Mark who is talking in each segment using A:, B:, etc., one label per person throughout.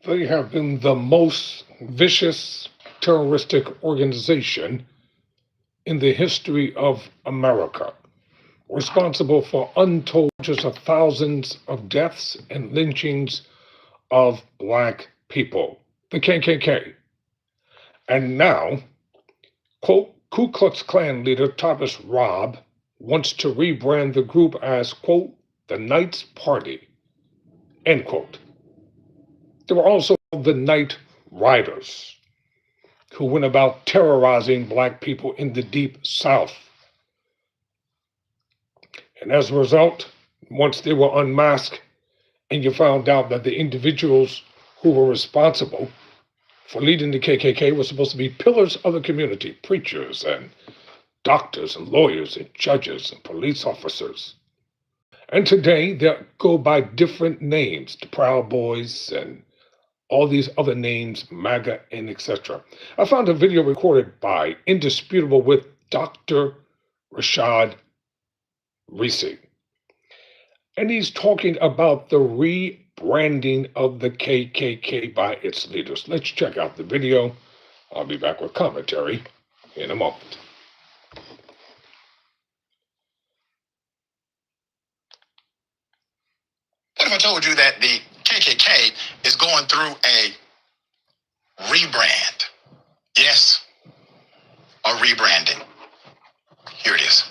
A: They have been the most vicious terroristic organization in the history of America, responsible for untold hundreds of thousands of deaths and lynchings of Black people, the KKK. And now, quote, Ku Klux Klan leader Thomas Robb wants to rebrand the group as, quote, the Knights Party, end quote. There were also the Night Riders, who went about terrorizing Black people in the Deep South. And as a result, once they were unmasked and you found out that the individuals who were responsible for leading the KKK were supposed to be pillars of the community, preachers and doctors and lawyers and judges and police officers. And today they go by different names, the Proud Boys and all these other names, MAGA and etc. I found a video recorded by Indisputable with Dr. Rashard, Richey. And he's talking about the rebranding of the KKK by its leaders. Let's check out the video. I'll be back with commentary in a moment.
B: What if I told you that the KKK is going through a rebrand? Yes, a rebranding. Here it is.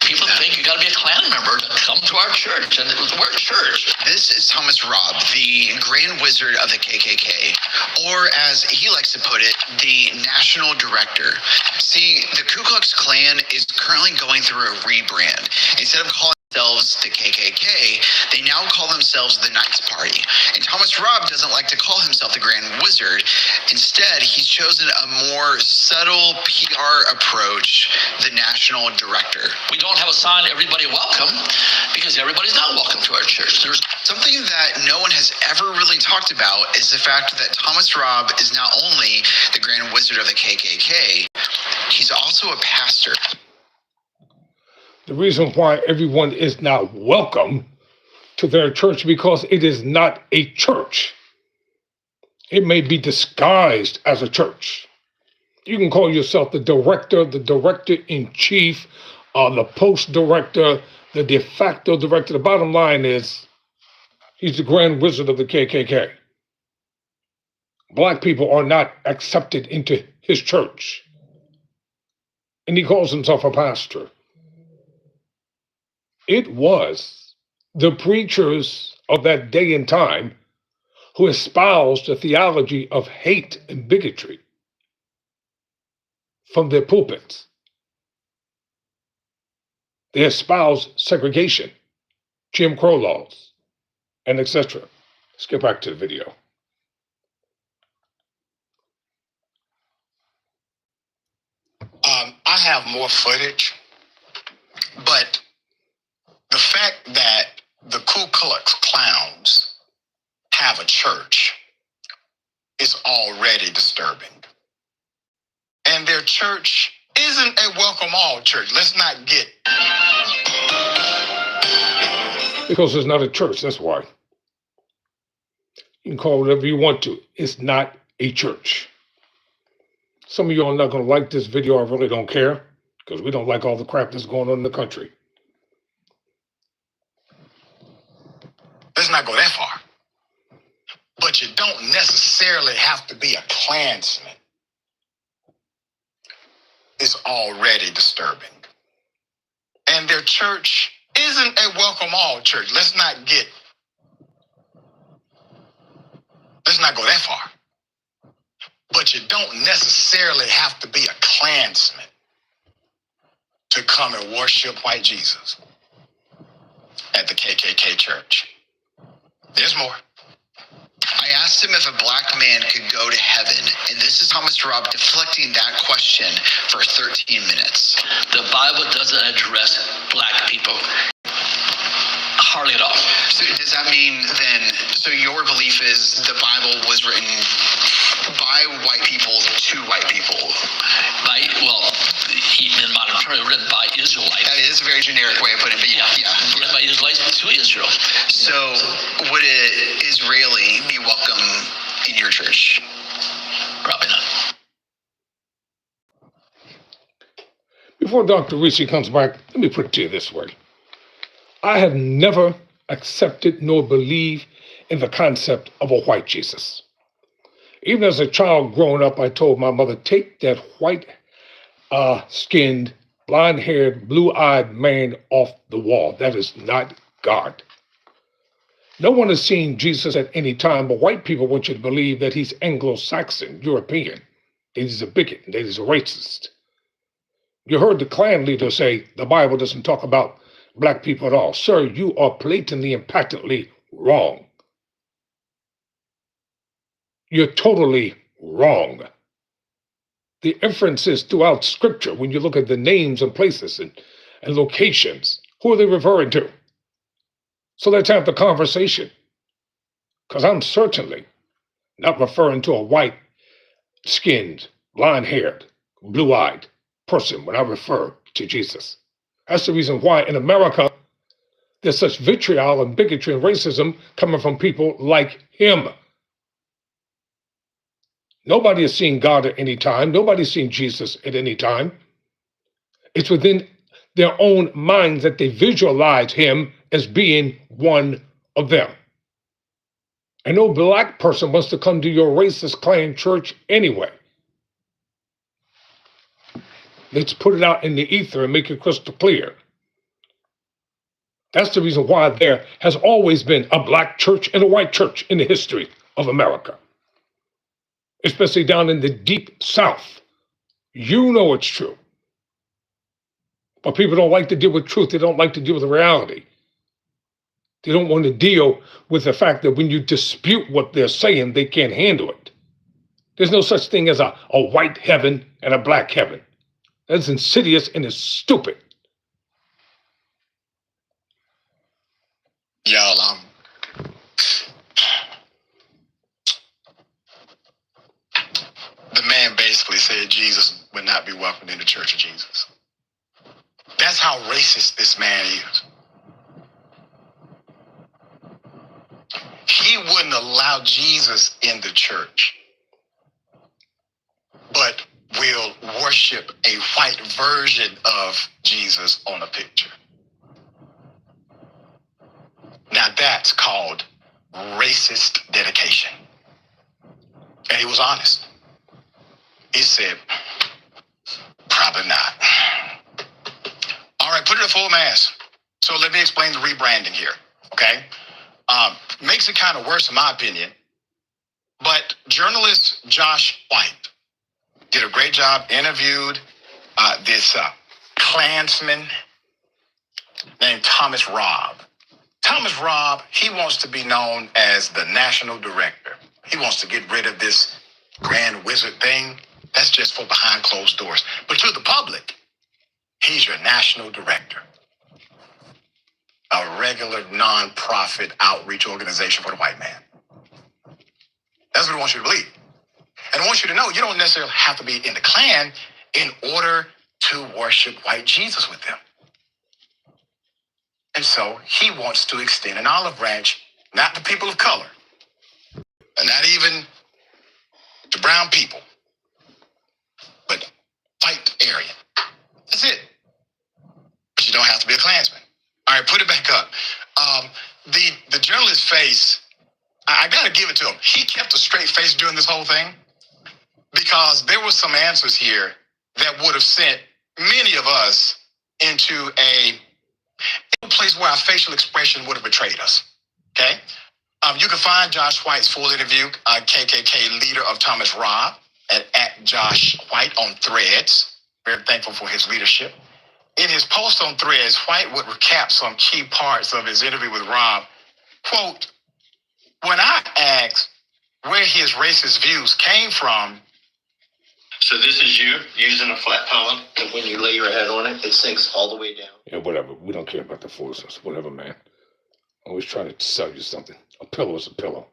C: People think you got to be a Klan member to come to our church, and we're a church.
B: This is Thomas Robb, the Grand Wizard of the KKK, or as he likes to put it, the National Director. See, the Ku Klux Klan is currently going through a rebrand. Instead of calling themselves the KKK, they now call themselves the Knights Party. And Thomas Robb doesn't like to call himself the Grand Wizard. Instead, he's chosen a more subtle PR approach, the National Director.
C: We don't have a sign, everybody welcome, because everybody's not welcome to our church. There's
B: something that no one has ever really talked about is the fact that Thomas Robb is not only the Grand Wizard of the KKK, he's also a pastor.
A: The reason why everyone is now welcome to their church because it is not a church. It may be disguised as a church. You can call yourself the director-in-chief, the post director, the de facto director. The bottom line is he's the Grand Wizard of the KKK. Black people are not accepted into his church. And he calls himself a pastor. It was the preachers of that day and time who espoused a theology of hate and bigotry from their pulpits. They espoused segregation, Jim Crow laws, and etc. Let's get back to the video.
B: I have more footage, but the fact that the Ku Klux Klans have a church is already disturbing. And their church isn't a welcome all church. Let's not get...
A: Because it's not a church, that's why. You can call it whatever you want to. It's not a church. Some of you are not going to like this video. I really don't care, because we don't like all the crap that's going on in the country.
B: Let's not go that far. But you don't necessarily have to be a Klansman. It's already disturbing. And their church isn't a welcome all church. Let's not go that far. But you don't necessarily have to be a Klansman to come and worship white Jesus at the KKK church. There's more. I asked him if a black man could go to heaven, and this is Thomas Robb deflecting that question for 13 minutes.
C: The Bible doesn't address black people. Hardly at all.
B: So does that mean then, so your belief is the Bible was written by white people to white people?
C: In modern terms, written by Israelites.
B: I mean, it's a very generic way of putting it, but
C: Led by Israelites to Israel.
B: So, would an Israeli be welcome in your church?
C: Probably not.
A: Before Dr. Richey comes back, let me put it to you this way. I have never accepted nor believed in the concept of a white Jesus. Even as a child growing up, I told my mother, take that white skinned, blonde-haired, blue-eyed man off the wall. That is not God. No one has seen Jesus at any time, but white people want you to believe that he's Anglo-Saxon, European, that he's a bigot, that he's a racist. You heard the Klan leader say the Bible doesn't talk about black people at all. Sir, you are blatantly and patently wrong. You're totally wrong. The inferences throughout Scripture, when you look at the names and places and locations, who are they referring to? So let's have the conversation. Because I'm certainly not referring to a white-skinned, blonde-haired, blue-eyed person when I refer to Jesus. That's the reason why in America there's such vitriol and bigotry and racism coming from people like him. Nobody has seen God at any time. Nobody's seen Jesus at any time. It's within their own minds that they visualize him as being one of them. And no black person wants to come to your racist Klan church anyway. Let's put it out in the ether and make it crystal clear. That's the reason why there has always been a black church and a white church in the history of America. Especially down in the deep South. You know it's true. But people don't like to deal with truth. They don't like to deal with reality. They don't want to deal with the fact that when you dispute what they're saying, they can't handle it. There's no such thing as a white heaven and a black heaven. That's insidious and it's stupid.
D: Y'all, the man basically said Jesus would not be welcomed in the Church of Jesus. That's how racist this man is. He wouldn't allow Jesus in the church, but will worship a white version of Jesus on a picture. Now that's called racist dedication. And he was honest. He said, probably not. All right, put it at full mass. So let me explain the rebranding here, okay? Makes it kind of worse in my opinion, but journalist Josh White did a great job, interviewed this Klansman named Thomas Robb. Thomas Robb, he wants to be known as the national director. He wants to get rid of this grand wizard thing. That's just for behind closed doors. But to the public, he's your national director. A regular non-profit outreach organization for the white man. That's what he wants you to believe. And I want you to know you don't necessarily have to be in the Klan in order to worship white Jesus with them. And so he wants to extend an olive branch, not to people of color, and not even to brown people, but white area. That's it. But you don't have to be a Klansman. All right, put it back up. The journalist's face, I got to give it to him. He kept a straight face during this whole thing because there were some answers here that would have sent many of us into a place where our facial expression would have betrayed us, okay? You can find Josh White's full interview, KKK leader of Thomas Robb, at Josh White on Threads. Very thankful for his leadership. In his post on Threads, White would recap some key parts of his interview with Robb. Quote, when I asked where his racist views came from.
E: So this is you using a flat pillow, and when you lay your head on it, it sinks all the way down.
A: Yeah, whatever. We don't care about the foolishness. Whatever, man. Always try to sell you something. A pillow is a pillow.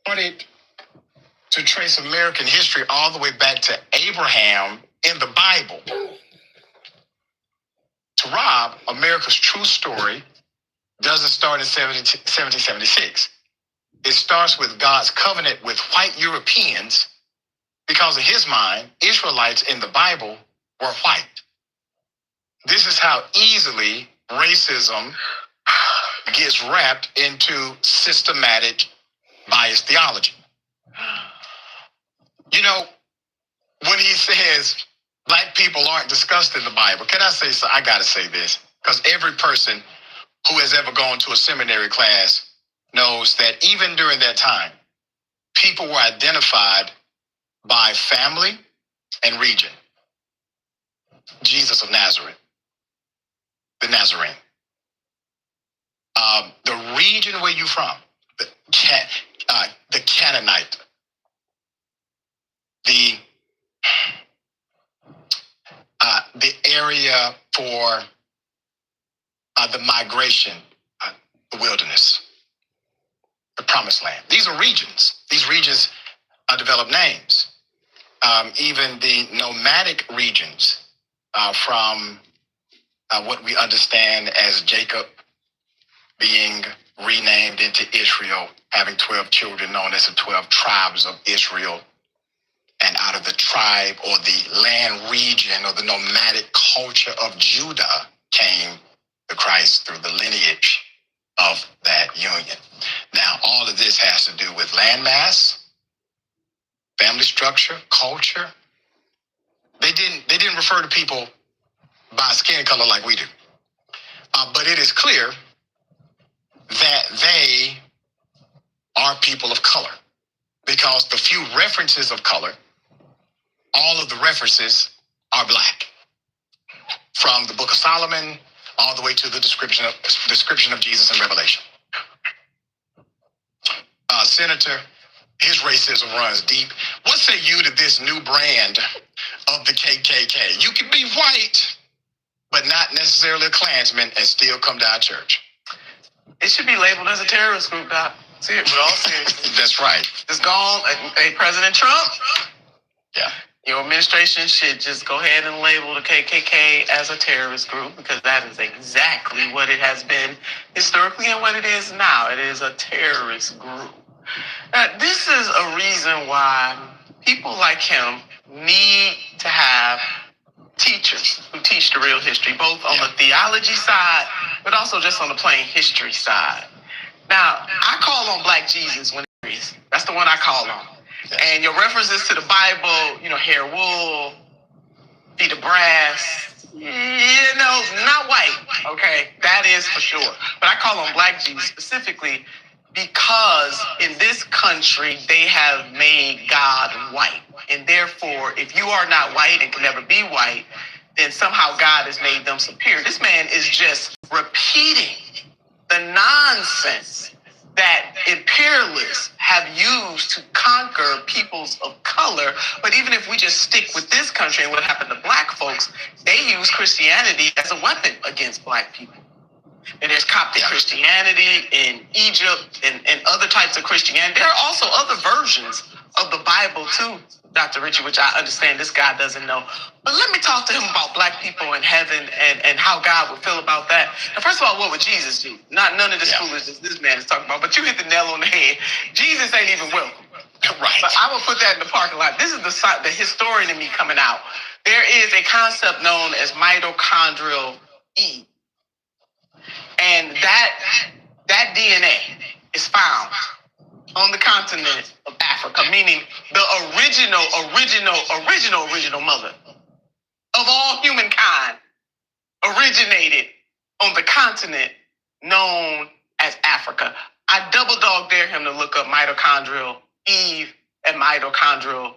D: Wanted to trace American history all the way back to Abraham in the Bible. to Rob, America's true story doesn't start in 1776. It starts with God's covenant with white Europeans because in his mind, Israelites in the Bible were white. This is how easily racism gets wrapped into systematic bias theology. You know, when he says black people aren't discussed in the Bible, can I say so? I gotta say this, because every person who has ever gone to a seminary class knows that even during that time, people were identified by family and region. Jesus of Nazareth, the Nazarene. The region where you from, the Canaanite, the area for the migration, the wilderness, the promised land. These are regions. These regions develop names. Even the nomadic regions from what we understand as Jacob being renamed into Israel, having 12 children known as the 12 tribes of Israel. And out of the tribe or the land region or the nomadic culture of Judah came the Christ through the lineage of that union. Now, all of this has to do with landmass, family structure, culture. They didn't refer to people by skin color like we do. But it is clear that they are people of color because the few references of color, all of the references are black. From the Book of Solomon all the way to the description of Jesus in Revelation. Senator, his racism runs deep. What say you to this new brand of the KKK? You can be white, but not necessarily a Klansman and still come to our church.
F: It should be labeled as a terrorist group, Doc. See it with all seriousness.
D: That's right.
F: Just gone. President Trump.
D: Yeah.
F: Your administration should just go ahead and label the KKK as a terrorist group because that is exactly what it has been historically and what it is now. It is a terrorist group. This is a reason why people like him need to have teachers who teach the real history, both on the theology side, but also just on the plain history side. Now, I call on Black Jesus when it is. That's the one I call on. And your references to the Bible, hair wool, feet of brass, not white, okay? That is for sure. But I call on Black Jesus specifically because in this country, they have made God white. And therefore, if you are not white and can never be white, then somehow God has made them superior. This man is just repeating the nonsense that imperialists have used to conquer peoples of color. But even if we just stick with this country and what happened to Black folks, they use Christianity as a weapon against Black people. And there's Coptic Christianity in Egypt and other types of Christianity. There are also other versions of the Bible too, Dr. Richey, which I understand this guy doesn't know. But let me talk to him about Black people in heaven and how God would feel about that. Now, first of all, what would Jesus do? None of this foolishness this man is talking about, but you hit the nail on the head. Jesus ain't even welcome.
D: Right.
F: But I will put that in the parking lot. This is the historian in me coming out. There is a concept known as mitochondrial Eve. And that DNA is found on the continent of Africa, meaning the original mother of all humankind originated on the continent known as Africa. I double dog dare him to look up mitochondrial Eve and mitochondrial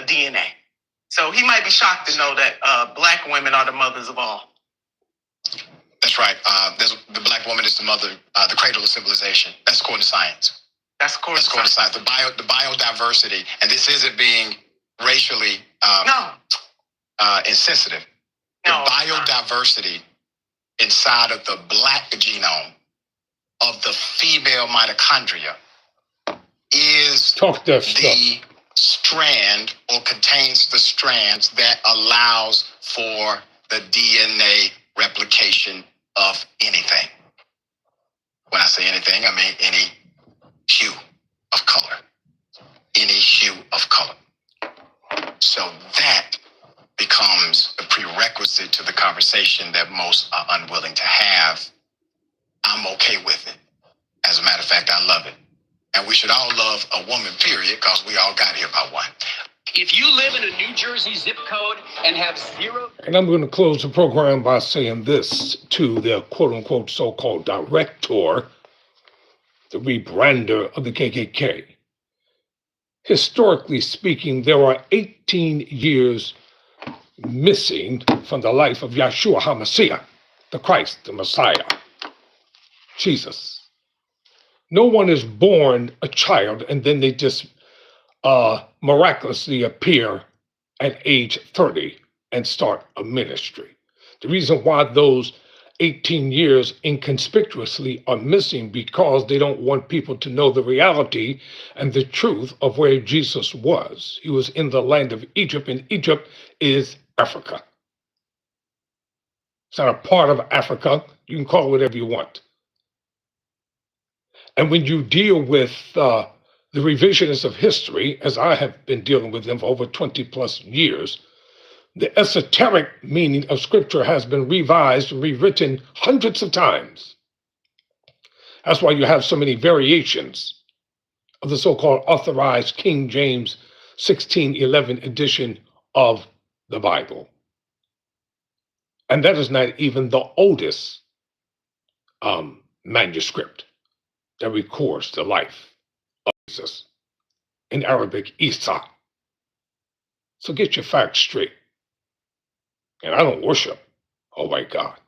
F: DNA. So he might be shocked to know that Black women are the mothers of all.
D: That's right. The Black woman is the mother, the cradle of civilization. That's according to science.
F: That's according to
D: science. The biodiversity, and this isn't being racially insensitive.
F: No.
D: The biodiversity inside of the Black genome of the female mitochondria is the strand or contains the strands that allows for the DNA replication. any hue of color. Any hue of color. So that becomes a prerequisite to the conversation that most are unwilling to have. I'm okay with it. As a matter of fact, I love it. And we should all love a woman, period, because we all got here by one.
G: If you live in a New Jersey zip code and have zero...
A: And I'm going to close the program by saying this to the quote-unquote so-called director, the rebrander of the KKK. Historically speaking, there are 18 years missing from the life of Yeshua HaMashiach, the Christ, the Messiah, Jesus. No one is born a child and then they just miraculously appear at age 30 and start a ministry. The reason why those 18 years inconspicuously are missing because they don't want people to know the reality and the truth of where Jesus was. He was in the land of Egypt, and Egypt is Africa. It's not a part of Africa. You can call it whatever you want. And when you deal with the revisionists of history, as I have been dealing with them for over 20 plus years, the esoteric meaning of Scripture has been revised and rewritten hundreds of times. That's why you have so many variations of the so-called authorized King James 1611 edition of the Bible. And that is not even the oldest manuscript that records the life of Jesus. In Arabic, Isa. So get your facts straight. And I don't worship a white God.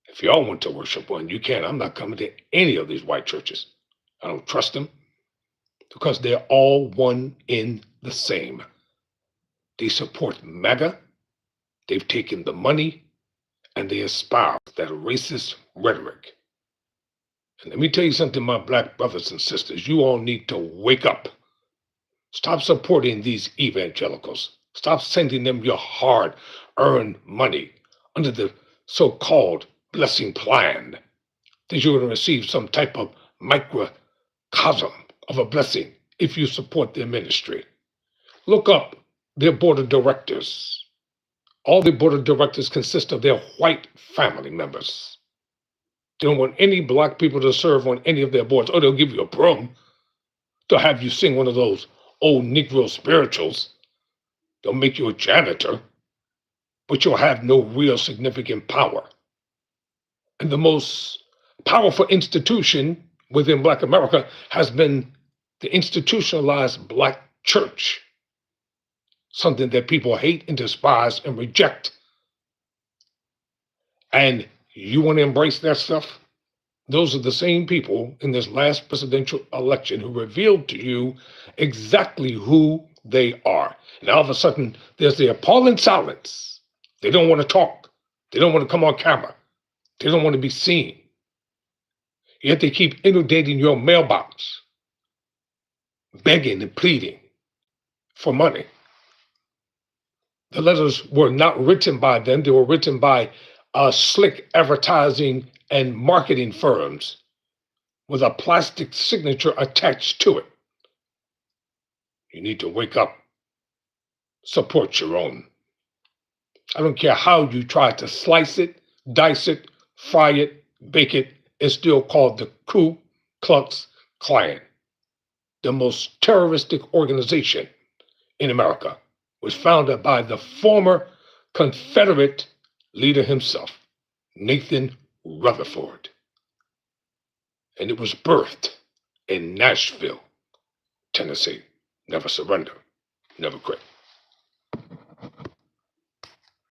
A: If y'all want to worship one, you can. I'm not coming to any of these white churches. I don't trust them because they're all one in the same. They support MAGA. They've taken the money and they espouse that racist rhetoric. And let me tell you something, my black brothers and sisters, you all need to wake up. Stop supporting these evangelicals. Stop sending them your hard-earned money under the so-called blessing plan that you're going to receive some type of microcosm of a blessing if you support their ministry. Look up their board of directors. All the board of directors consist of their white family members. They don't want any black people to serve on any of their boards, or they'll give you a broom. They'll have you sing one of those old Negro spirituals. They'll make you a janitor, but you'll have no real significant power. And the most powerful institution within Black America has been the institutionalized Black church, something that people hate and despise and reject. And you want to embrace that stuff? Those are the same people in this last presidential election who revealed to you exactly who they are. And all of a sudden, there's the appalling silence. They don't want to talk. They don't want to come on camera. They don't want to be seen. Yet they keep inundating your mailbox, begging and pleading for money. The letters were not written by them. They were written by slick advertising and marketing firms with a plastic signature attached to it. You need to wake up. Support your own. I don't care how you try to slice it, dice it, fry it, bake it. It's still called the Ku Klux Klan. The most terroristic organization in America was founded by the former Confederate leader himself, Nathan Rutherford. And it was birthed in Nashville, Tennessee. Never surrender, never quit.